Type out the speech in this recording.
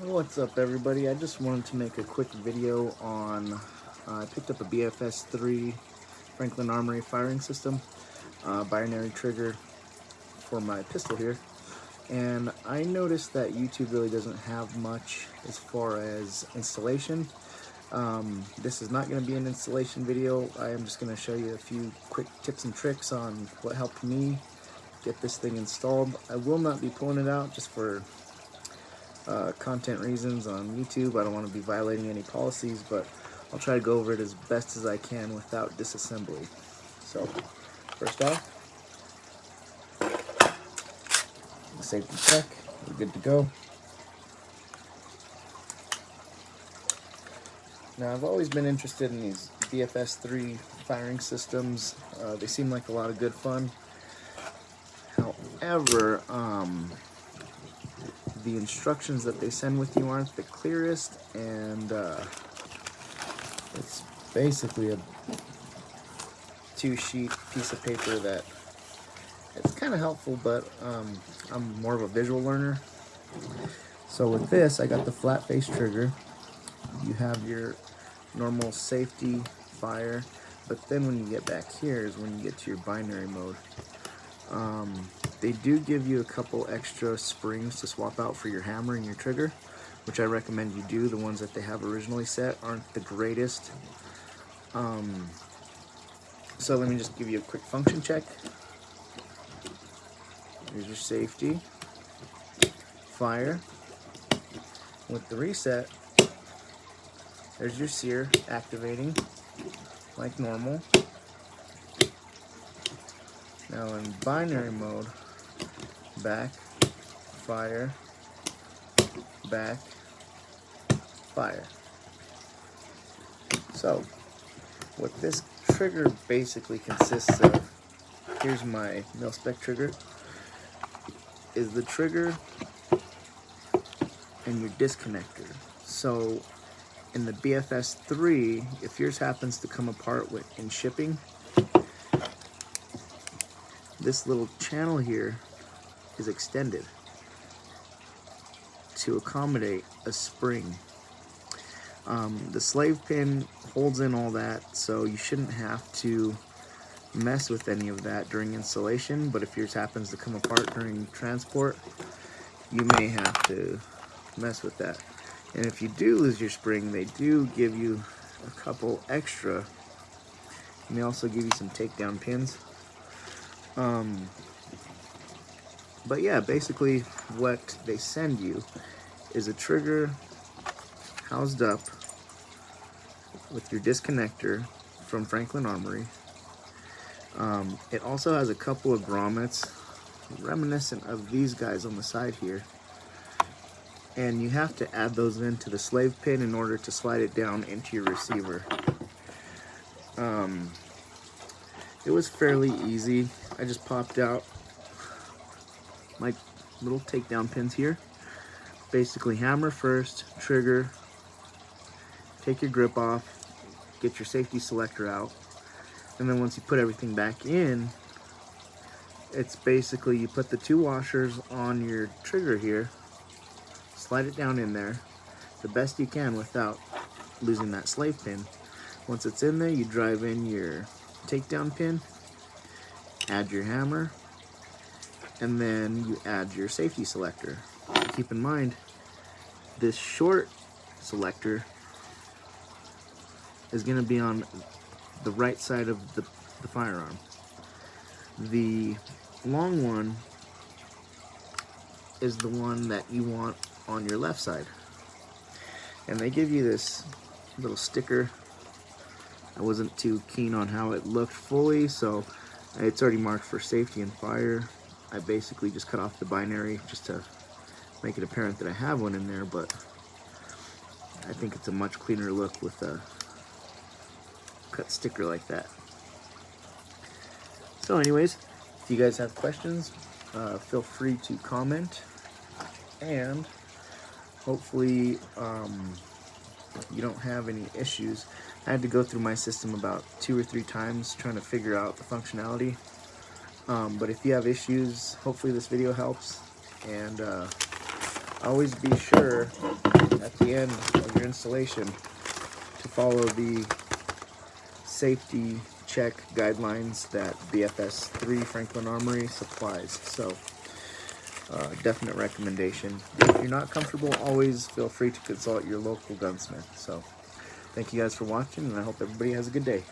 What's up, everybody? I just wanted to make a quick video on I picked up a BFS 3 Franklin Armory firing system, binary trigger for my pistol here, and I noticed that YouTube really doesn't have much as far as installation. This is not going to be an installation video. I am just going to show you a few quick tips and tricks on what helped me get this thing installed. I will not be pulling it out just for content reasons on YouTube. I don't want to be violating any policies, but I'll try to go over it as best as I can without disassembly. So, first off, safety check, we're good to go. Now, I've always been interested in these BFS 3 firing systems. They seem like a lot of good fun. However, the instructions that they send with you aren't the clearest, and it's basically a two-sheet piece of paper that it's kind of helpful, but I'm more of a visual learner. So with this, I got the flat face trigger. You have your normal safety fire, but then when you get back here is when you get to your binary mode. They do give you a couple extra springs to swap out for your hammer and your trigger, which I recommend you do. The ones that they have originally set aren't the greatest. So let me just give you a quick function check. Here's your safety, fire. With the reset, there's your sear activating like normal. Now in binary mode, back, fire, back, fire. So what this trigger basically consists of, here's my mil-spec trigger, is the trigger and your disconnector. So in the BFS 3, if yours happens to come apart in shipping, this little channel here is extended to accommodate a spring. The slave pin holds in all that, so you shouldn't have to mess with any of that during installation, but if yours happens to come apart during transport, you may have to mess with that. And if you do lose your spring, they do give you a couple extra, and they also give you some takedown pins. But yeah, basically what they send you is a trigger housed up with your disconnector from Franklin Armory. It also has a couple of grommets reminiscent of these guys on the side here, and you have to add those into the slave pin in order to slide it down into your receiver. It was fairly easy. I just popped out my little takedown pins here. Basically hammer first, trigger, take your grip off, get your safety selector out, and then once you put everything back in, it's basically you put the two washers on your trigger here, slide it down in there the best you can without losing that slave pin. Once it's in there, you drive in your takedown pin, add your hammer, and then you add your safety selector. Keep in mind, this short selector is going to be on the right side of the firearm. The long one is the one that you want on your left side. And they give you this little sticker. I wasn't too keen on how it looked fully, so it's already marked for safety and fire. I basically just cut off the binary just to make it apparent that I have one in there, but I think it's a much cleaner look with a cut sticker like that. So anyways, if you guys have questions, feel free to comment, and hopefully you don't have any issues. I had to go through my system about 2 or 3 times trying to figure out the functionality. But if you have issues, hopefully this video helps, and always be sure at the end of your installation to follow the safety check guidelines that BFS 3 Franklin Armory supplies. So definite recommendation. If you're not comfortable, always feel free to consult your local gunsmith. So thank you guys for watching, and I hope everybody has a good day.